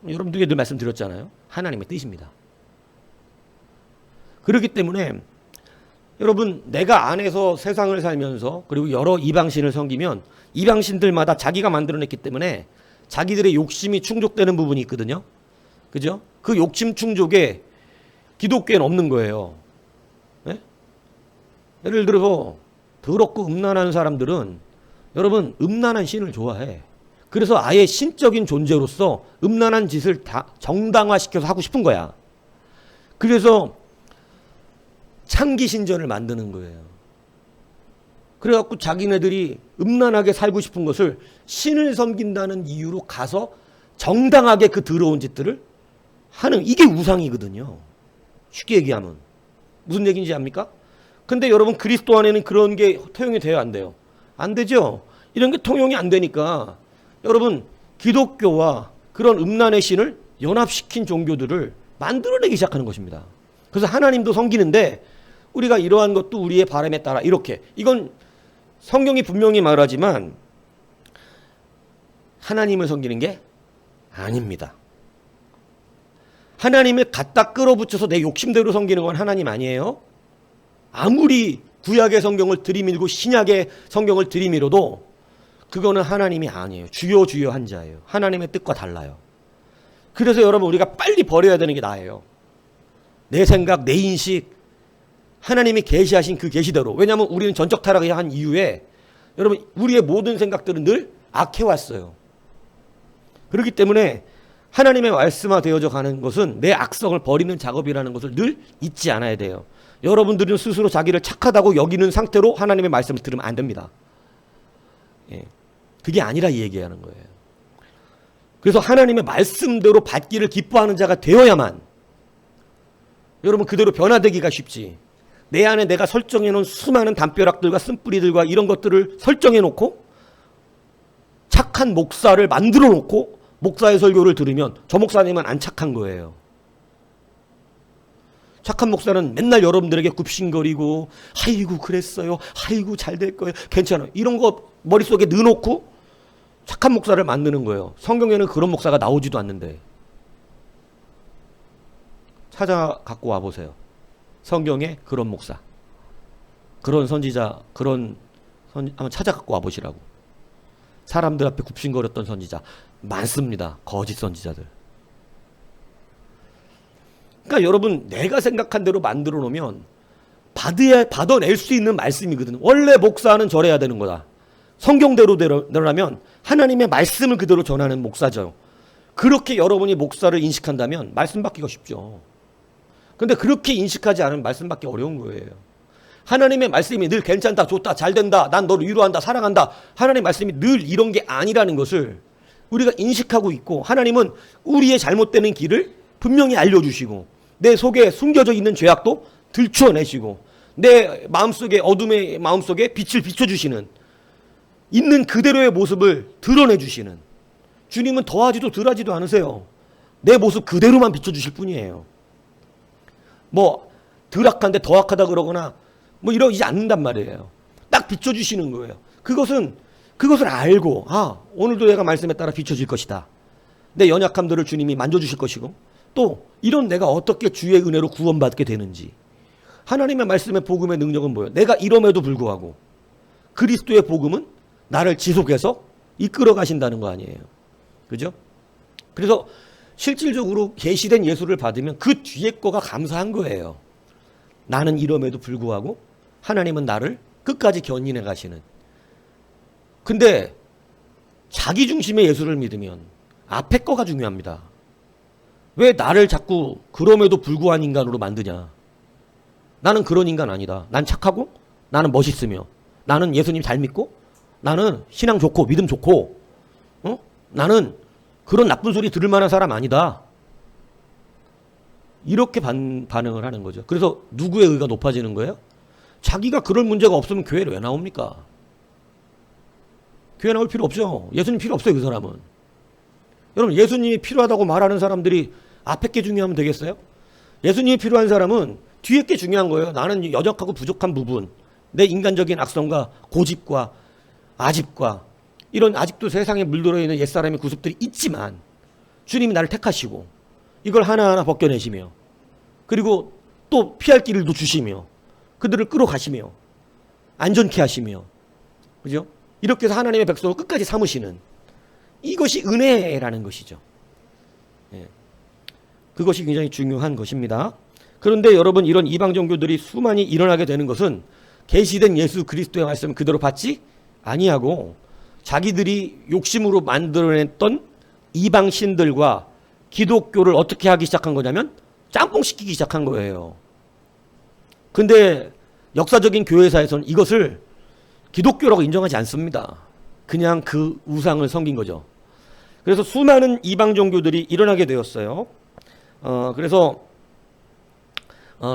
여러분들에게 늘 말씀드렸잖아요. 하나님의 뜻입니다. 그렇기 때문에 여러분 내가 안에서 세상을 살면서 그리고 여러 이방신을 섬기면 이방신들마다 자기가 만들어냈기 때문에 자기들의 욕심이 충족되는 부분이 있거든요. 그죠? 그 욕심 충족에 기독교에는 없는 거예요. 네? 예를 들어서 더럽고 음란한 사람들은 여러분 음란한 신을 좋아해. 그래서 아예 신적인 존재로서 음란한 짓을 다 정당화시켜서 하고 싶은 거야. 그래서 창기신전을 만드는 거예요. 그래갖고 자기네들이 음란하게 살고 싶은 것을 신을 섬긴다는 이유로 가서 정당하게 그 더러운 짓들을 하는, 이게 우상이거든요. 쉽게 얘기하면. 무슨 얘기인지 압니까? 근데 여러분 그리스도 안에는 그런 게 통용이 돼요, 안 돼요? 안 되죠. 이런 게 통용이 안 되니까 여러분 기독교와 그런 음란의 신을 연합시킨 종교들을 만들어내기 시작하는 것입니다. 그래서 하나님도 섬기는데 우리가 이러한 것도 우리의 바람에 따라 이렇게, 이건 성경이 분명히 말하지만 하나님을 섬기는 게 아닙니다. 하나님을 갖다 끌어붙여서 내 욕심대로 섬기는 건 하나님 아니에요. 아무리 구약의 성경을 들이밀고 신약의 성경을 들이밀어도 그거는 하나님이 아니에요. 주여 주여 한 자예요. 하나님의 뜻과 달라요. 그래서 여러분 우리가 빨리 버려야 되는 게 나예요. 내 생각, 내 인식, 하나님이 계시하신 그 계시대로. 왜냐하면 우리는 전적 타락을 한 이후에 여러분 우리의 모든 생각들은 늘 악해왔어요. 그렇기 때문에 하나님의 말씀화되어져 가는 것은 내 악성을 버리는 작업이라는 것을 늘 잊지 않아야 돼요. 여러분들은 스스로 자기를 착하다고 여기는 상태로 하나님의 말씀을 들으면 안 됩니다. 예. 그게 아니라 이 얘기하는 거예요. 그래서 하나님의 말씀대로 받기를 기뻐하는 자가 되어야만 여러분 그대로 변화되기가 쉽지. 내 안에 내가 설정해 놓은 수많은 담벼락들과 쓴뿌리들과 이런 것들을 설정해 놓고 착한 목사를 만들어 놓고 목사의 설교를 들으면 저 목사님은 안 착한 거예요. 착한 목사는 맨날 여러분들에게 굽신거리고 아이고 그랬어요. 아이고 잘 될 거예요. 괜찮아요. 이런 거 머릿속에 넣어놓고 착한 목사를 만드는 거예요. 성경에는 그런 목사가 나오지도 않는데. 찾아 갖고 와보세요. 성경에 그런 목사, 그런 선지자, 한번 찾아 갖고 와보시라고. 사람들 앞에 굽신거렸던 선지자 많습니다. 거짓 선지자들. 그러니까 여러분 내가 생각한 대로 만들어 놓으면 받아낼 수 있는 말씀이거든요. 원래 목사는 저래야 되는 거다. 성경대로라면 하나님의 말씀을 그대로 전하는 목사죠. 그렇게 여러분이 목사를 인식한다면 말씀 받기가 쉽죠. 근데 그렇게 인식하지 않으면 말씀 받기 어려운 거예요. 하나님의 말씀이 늘 괜찮다, 좋다, 잘 된다, 난 너를 위로한다, 사랑한다. 하나님의 말씀이 늘 이런 게 아니라는 것을 우리가 인식하고 있고, 하나님은 우리의 잘못되는 길을 분명히 알려주시고 내 속에 숨겨져 있는 죄악도 들추어내시고 내 마음속에 어둠의 마음속에 빛을 비춰주시는 있는 그대로의 모습을 드러내 주시는, 주님은 더하지도 덜하지도 않으세요. 내 모습 그대로만 비춰주실 뿐이에요. 뭐 덜악한데 더악하다 그러거나 뭐 이러지 않는단 말이에요. 딱 비춰주시는 거예요. 그것을 알고, 아, 오늘도 내가 말씀에 따라 비춰질 것이다. 내 연약함들을 주님이 만져주실 것이고, 또 이런 내가 어떻게 주의 은혜로 구원받게 되는지, 하나님의 말씀의 복음의 능력은 뭐예요? 내가 이럼에도 불구하고 그리스도의 복음은 나를 지속해서 이끌어 가신다는 거 아니에요. 그죠? 그래서 실질적으로 계시된 예수를 받으면 그 뒤에 거가 감사한 거예요. 나는 이럼에도 불구하고 하나님은 나를 끝까지 견인해 가시는. 근데 자기 중심의 예수를 믿으면 앞에 거가 중요합니다. 왜 나를 자꾸 그럼에도 불구한 인간으로 만드냐? 나는 그런 인간 아니다. 난 착하고, 나는 멋있으며, 나는 예수님 잘 믿고, 나는 신앙 좋고 믿음 좋고, 나는 그런 나쁜 소리 들을 만한 사람 아니다. 이렇게 반응을 하는 거죠. 그래서 누구의 의가 높아지는 거예요? 자기가 그럴 문제가 없으면 교회를 왜 나옵니까? 교회 나올 필요 없죠. 예수님 필요 없어요, 그 사람은. 여러분, 예수님이 필요하다고 말하는 사람들이 앞에 게 중요하면 되겠어요? 예수님이 필요한 사람은 뒤에 게 중요한 거예요. 나는 여적하고 부족한 부분, 내 인간적인 악성과 고집과 아집과 이런 아직도 세상에 물들어 있는 옛사람의 구습들이 있지만 주님이 나를 택하시고 이걸 하나하나 벗겨내시며, 그리고 또 피할 길도 주시며 그들을 끌어가시며 안전케 하시며, 그죠? 이렇게 해서 하나님의 백성을 끝까지 삼으시는, 이것이 은혜라는 것이죠. 예. 그것이 굉장히 중요한 것입니다. 그런데 여러분, 이런 이방 종교들이 수많이 일어나게 되는 것은 계시된 예수 그리스도의 말씀을 그대로 받지 아니하고 자기들이 욕심으로 만들어냈던 이방 신들과 기독교를 어떻게 하기 시작한 거냐면 짬뽕시키기 시작한 거예요. 근데 역사적인 교회사에서는 이것을 기독교라고 인정하지 않습니다. 그냥 그 우상을 섬긴 거죠. 그래서 수많은 이방 종교들이 일어나게 되었어요. 그래서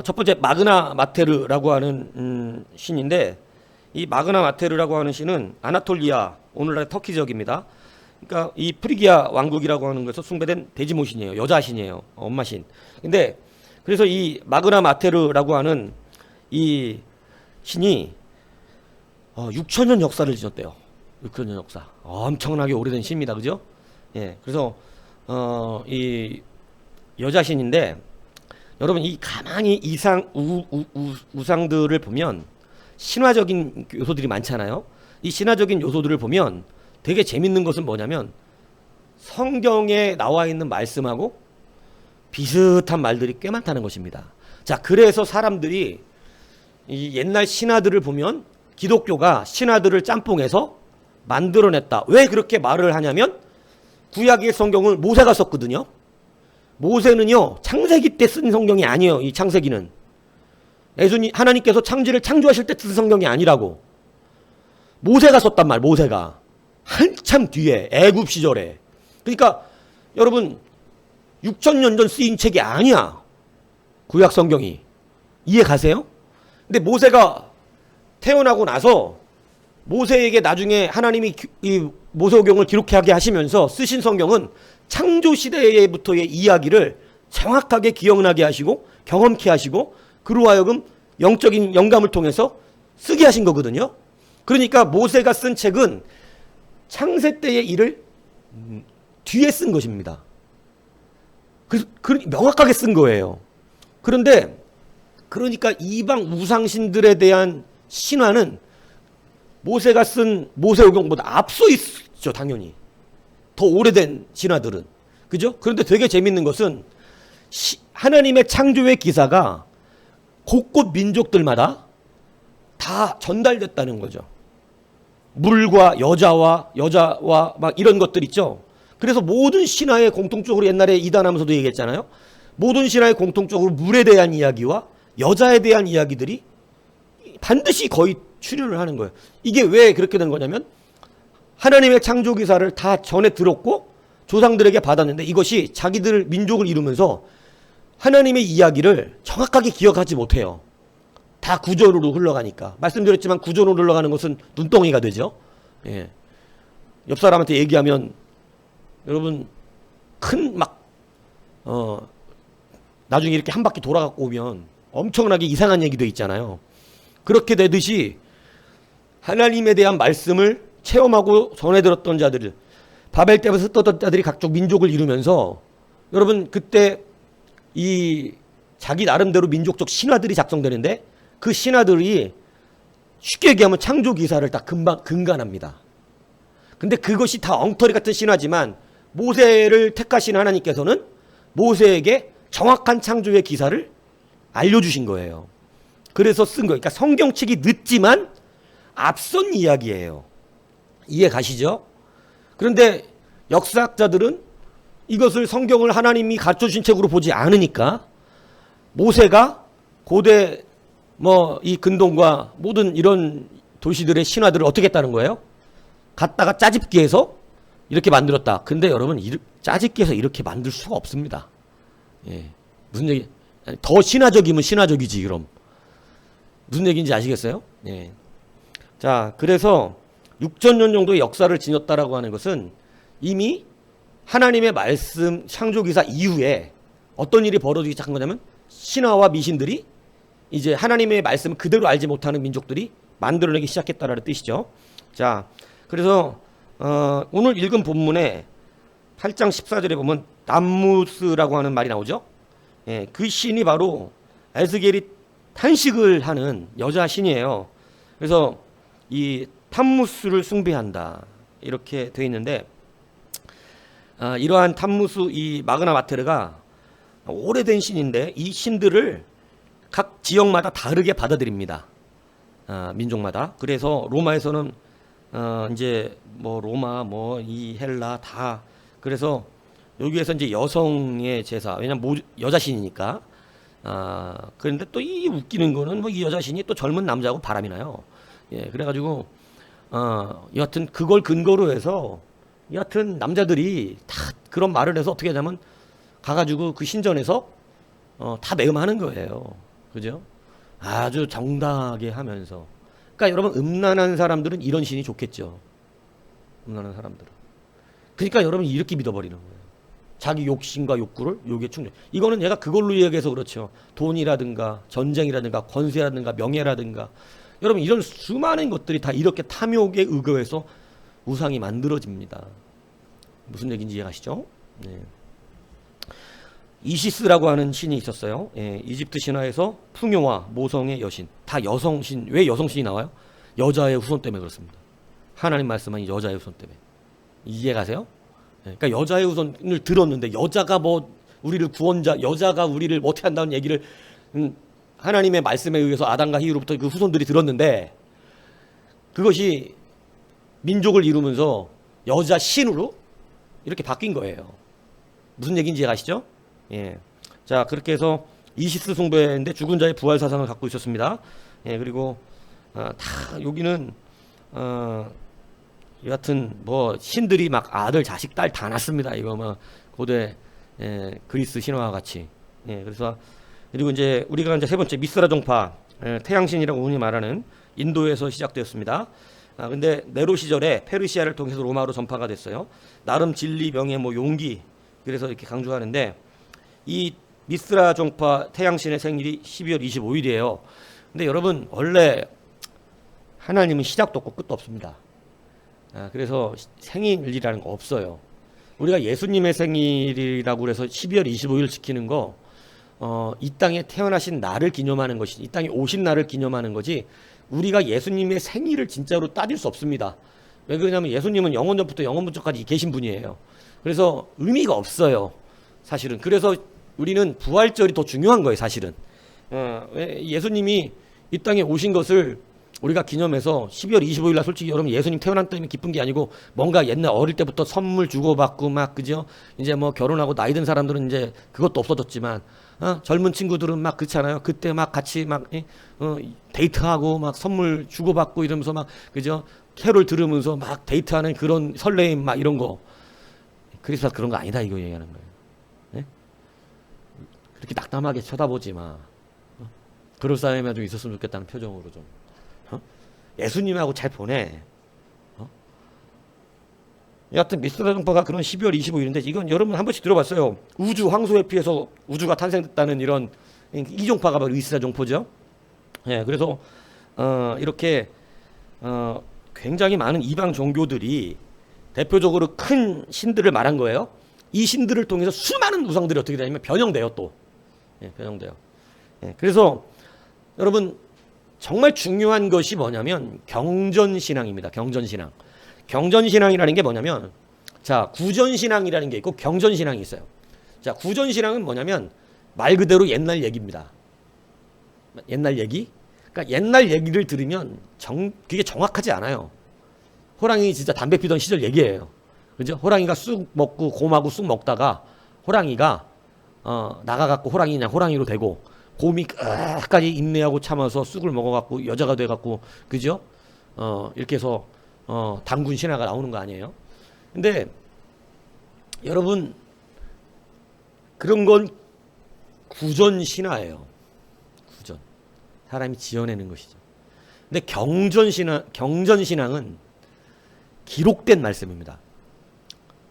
첫 번째 마그나 마테르라고 하는 신인데, 이 마그나 마테르라고 하는 신은 아나톨리아, 오늘날의 터키 지역입니다. 그러니까 이 프리기아 왕국이라고 하는 것에서 숭배된 대지모신이에요. 여자신이에요. 엄마신. 근데 그래서 이 마그나 마테르라고 하는 이 신이 6천년 역사를 지녔대요. 6천년 역사. 엄청나게 오래된 신입니다. 그죠? 예. 그래서 이 여자신인데, 여러분, 이 가만히 우상들을 보면 신화적인 요소들이 많잖아요. 이 신화적인 요소들을 보면 되게 재밌는 것은 뭐냐면 성경에 나와 있는 말씀하고 비슷한 말들이 꽤 많다는 것입니다. 자, 그래서 사람들이 이 옛날 신화들을 보면 기독교가 신화들을 짬뽕해서 만들어냈다. 왜 그렇게 말을 하냐면 구약의 성경을 모세가 썼거든요. 모세는요, 창세기 때 쓴 성경이 아니에요. 이 창세기는 하나님께서 창조를 창조하실 때 쓴 성경이 아니라고. 모세가 썼단 말. 모세가 한참 뒤에 애굽 시절에. 그러니까 여러분, 6,000년 전 쓰인 책이 아니야, 구약 성경이. 이해 가세요? 근데 모세가 태어나고 나서 모세에게 나중에 하나님이 이 모세오경을 기록하게 하시면서 쓰신 성경은 창조 시대부터의 이야기를 정확하게 기억나게 하시고 경험케 하시고 그로 하여금 영적인 영감을 통해서 쓰게 하신 거거든요. 그러니까 모세가 쓴 책은 창세 때의 일을 뒤에 쓴 것입니다. 명확하게 쓴 거예요. 그런데 그러니까 이방 우상신들에 대한 신화는 모세가 쓴 모세오경보다 앞서 있죠, 당연히. 더 오래된 신화들은. 그죠? 그런데 되게 재밌는 것은 하나님의 창조의 기사가 곳곳 민족들마다 다 전달됐다는 거죠. 물과 여자와 막 이런 것들 있죠. 그래서 모든 신화에 공통적으로, 옛날에 이단하면서도 얘기했잖아요. 모든 신화에 공통적으로 물에 대한 이야기와 여자에 대한 이야기들이 반드시 거의 출현을 하는 거예요. 이게 왜 그렇게 된 거냐면 하나님의 창조 기사를 다 전에 들었고 조상들에게 받았는데 이것이 자기들 민족을 이루면서 하나님의 이야기를 정확하게 기억하지 못해요. 다 구조로 흘러가니까. 말씀드렸지만 구조로 흘러가는 것은 눈덩이가 되죠. 예. 옆 사람한테 얘기하면 여러분 큰 막 나중에 이렇게 한 바퀴 돌아갖고 오면 엄청나게 이상한 얘기도 있잖아요. 그렇게 되듯이 하나님에 대한 말씀을 체험하고 전해 들었던 자들, 바벨 때부터 흩어졌던 자들이 각종 민족을 이루면서 여러분 그때 이 자기 나름대로 민족적 신화들이 작성되는데 그 신화들이 쉽게 얘기하면 창조 기사를 다 금방 근간합니다. 근데 그것이 다 엉터리 같은 신화지만 모세를 택하신 하나님께서는 모세에게 정확한 창조의 기사를 알려주신 거예요. 그래서 쓴 거예요. 그러니까 성경책이 늦지만 앞선 이야기예요. 이해 가시죠? 그런데 역사학자들은 이것을 성경을 하나님이 가르쳐주신 책으로 보지 않으니까 모세가 고대 이 근동과 모든 이런 도시들의 신화들을 어떻게 했다는 거예요? 갖다가 짜집기 해서 이렇게 만들었다. 근데 여러분 짜집기 해서 이렇게 만들 수가 없습니다. 예. 무슨 얘기? 더 신화적이면 신화적이지 그럼. 무슨 얘기인지 아시겠어요? 예. 자, 그래서 6,000년 정도의 역사를 지녔다라고 하는 것은 이미 하나님의 말씀 창조기사 이후에 어떤 일이 벌어지기 시작한 거냐면 신화와 미신들이 이제 하나님의 말씀을 그대로 알지 못하는 민족들이 만들어내기 시작했다라는 뜻이죠. 자, 그래서 오늘 읽은 본문에 8장 14절에 보면 담무스라고 하는 말이 나오죠. 예, 그 신이 바로 에스겔이 탄식을 하는 여자 신이에요. 그래서 이 탐무스를 숭배한다 이렇게 되어 있는데 이러한 탐무스 이 마그나 마테르가 오래된 신인데 이 신들을 각 지역마다 다르게 받아들입니다. 민족마다. 그래서 로마에서는 이제 로마 이 헬라 다 그래서 여기에서 이제 여성의 제사 왜냐면 여자 신이니까 그런데 또 이 웃기는 거는 이 여자 신이 또 젊은 남자하고 바람이 나요. 예, 그래가지고 여하튼 그걸 근거로 해서 여하튼 남자들이 다 그런 말을 해서 어떻게 하냐면 가가지고 그 신전에서 다 매음하는 거예요. 그죠? 아주 정당하게 하면서. 그러니까 여러분 음란한 사람들은 이런 신이 좋겠죠. 음란한 사람들은. 그러니까 여러분 이렇게 믿어버리는 거예요. 자기 욕심과 욕구를 욕에 충족. 이거는 얘가 그걸로 이야기해서 그렇죠. 돈이라든가 전쟁이라든가 권세라든가 명예라든가 여러분 이런 수많은 것들이 다 이렇게 탐욕에 의거해서 우상이 만들어집니다. 무슨 얘기인지 이해가시죠? 네. 이시스라고 하는 신이 있었어요. 예, 이집트 신화에서 풍요와 모성의 여신, 다 여성신. 왜 여성신이 나와요? 여자의 후손 때문에 그렇습니다. 하나님 말씀한 여자의 후손 때문에. 이해가세요? 예, 그러니까 여자의 후손을 들었는데 여자가 우리를 구원자, 여자가 우리를 어떻게 한다는 얘기를 하나님의 말씀에 의해서 아담과 히브로부터 그 후손들이 들었는데 그것이 민족을 이루면서 여자 신으로 이렇게 바뀐 거예요. 무슨 얘기인지 아시죠? 예. 자, 그렇게 해서 이시스 숭배인데 죽은 자의 부활 사상을 갖고 있었습니다. 예, 그리고 다 여기는 여하튼 신들이 막 아들, 자식, 딸 다 낳습니다. 이거 고대 그리스 신화와 같이. 예, 그래서 그리고 이제 우리가 이제 세 번째 미스라 종파 태양신이라고 흔히 말하는 인도에서 시작되었습니다. 근데 네로 시절에 페르시아를 통해서 로마로 전파가 됐어요. 나름 진리, 명예, 용기 그래서 이렇게 강조하는데 이 미스라 종파 태양신의 생일이 12월 25일이에요. 근데 여러분 원래 하나님은 시작도 없고 끝도 없습니다. 그래서 생일이라는 거 없어요. 우리가 예수님의 생일이라고 해서 12월 25일 지키는 거 이 땅에 태어나신 날을 기념하는 것이 이 땅에 오신 날을 기념하는 거지 우리가 예수님의 생일을 진짜로 따질 수 없습니다. 왜 그러냐면 예수님은 영원 전부터 영원 전까지 계신 분이에요. 그래서 의미가 없어요. 사실은. 그래서 우리는 부활절이 더 중요한 거예요. 사실은. 예수님이 이 땅에 오신 것을 우리가 기념해서 12월 25일 날 솔직히 여러분 예수님 태어난 때문에 기쁜 게 아니고 뭔가 옛날 어릴 때부터 선물 주고받고 그죠? 이제 결혼하고 나이 든 사람들은 이제 그것도 없어졌지만 젊은 친구들은 그렇잖아요. 그때 같이 데이트하고 선물 주고받고 이러면서 그죠? 캐롤 들으면서 데이트하는 그런 설레임 이런 거. 그래서 그런 거 아니다 이거 얘기하는 거예요. 네? 그렇게 낙담하게 쳐다보지 마. 그럴 사람이 좀 있었으면 좋겠다는 표정으로 좀. 예수님하고 잘 보내. 여하튼 미스터 정파가 그런 12월 25일인데 이건 여러분 한 번씩 들어봤어요. 우주 황소에 피해서 우주가 탄생됐다는 이런 이종파가 바로 이스라 종포죠. 예, 그래서 이렇게 굉장히 많은 이방 종교들이 대표적으로 큰 신들을 말한 거예요. 이 신들을 통해서 수많은 우상들이 어떻게 되냐면 변형돼요 또. 예, 변형돼요. 예, 그래서 여러분 정말 중요한 것이 뭐냐면 경전신앙입니다. 경전신앙. 경전신앙이라는 게 뭐냐면 자 구전신앙이라는 게 있고 경전신앙이 있어요. 자 구전신앙은 뭐냐면 말 그대로 옛날 얘기입니다. 옛날 얘기? 그러니까 옛날 얘기를 들으면 그게 정확하지 않아요. 호랑이 진짜 담배 피던 시절 얘기예요. 그죠? 호랑이가 쑥 먹고 곰하고 쑥 먹다가 호랑이가 나가갖고 호랑이 그냥 호랑이로 되고 곰이 끝까지 인내하고 참아서 쑥을 먹어갖고 여자가 돼갖고 그죠? 이렇게 해서 단군 신화가 나오는 거 아니에요? 근데 여러분 그런 건 구전 신화예요. 구전. 사람이 지어내는 것이죠. 근데 경전 신앙은 기록된 말씀입니다.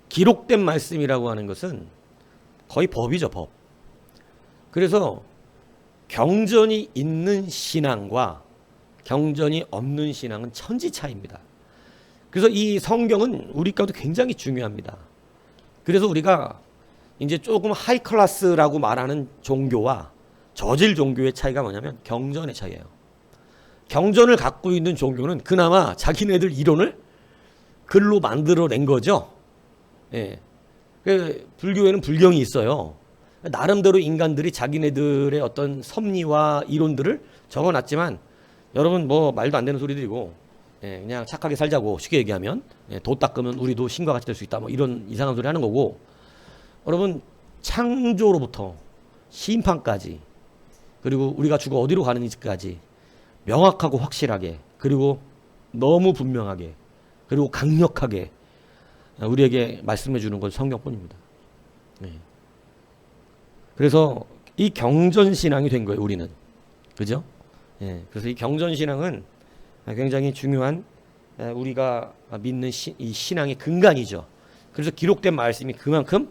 기록된 말씀이라고 하는 것은 거의 법이죠, 법. 그래서 경전이 있는 신앙과 경전이 없는 신앙은 천지 차이입니다. 그래서 이 성경은 우리 가운데 굉장히 중요합니다. 그래서 우리가 이제 조금 하이 클래스라고 말하는 종교와 저질 종교의 차이가 뭐냐면 경전의 차이예요. 경전을 갖고 있는 종교는 그나마 자기네들 이론을 글로 만들어낸 거죠. 예. 불교에는 불경이 있어요. 나름대로 인간들이 자기네들의 어떤 섭리와 이론들을 적어놨지만 여러분 뭐 말도 안 되는 소리들이고 예, 그냥 착하게 살자고 쉽게 얘기하면 예, 도 닦으면 우리도 신과 같이 될 수 있다 뭐 이런 이상한 소리 하는 거고 여러분 창조로부터 심판까지 그리고 우리가 죽어 어디로 가는지까지 명확하고 확실하게 그리고 너무 분명하게 그리고 강력하게 우리에게 말씀해 주는 건 성경뿐입니다. 예. 그래서 이 경전신앙이 된 거예요, 우리는. 그죠? 예. 그래서 이 경전신앙은 굉장히 중요한 우리가 믿는 이 신앙의 근간이죠. 그래서 기록된 말씀이 그만큼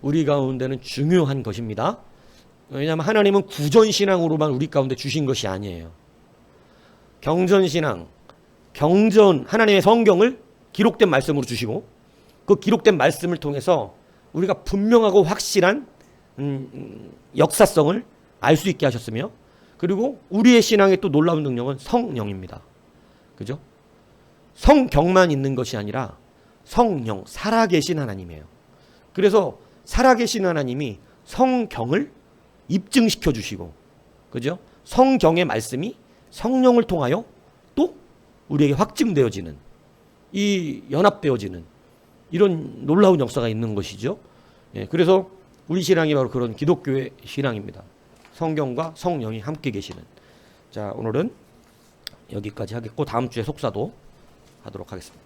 우리 가운데는 중요한 것입니다. 왜냐하면 하나님은 구전신앙으로만 우리 가운데 주신 것이 아니에요. 경전신앙, 하나님의 성경을 기록된 말씀으로 주시고 그 기록된 말씀을 통해서 우리가 분명하고 확실한 역사성을 알 수 있게 하셨으며 그리고 우리의 신앙의 또 놀라운 능력은 성령입니다. 그죠? 성경만 있는 것이 아니라 성령, 살아계신 하나님이에요. 그래서 살아계신 하나님이 성경을 입증시켜 주시고 그죠? 성경의 말씀이 성령을 통하여 또 우리에게 확증되어지는 이 연합되어지는 이런 놀라운 역사가 있는 것이죠. 예, 그래서 우리 신앙이 바로 그런 기독교의 신앙입니다. 성경과 성령이 함께 계시는. 자, 오늘은 여기까지 하겠고 다음 주에 속사도 하도록 하겠습니다.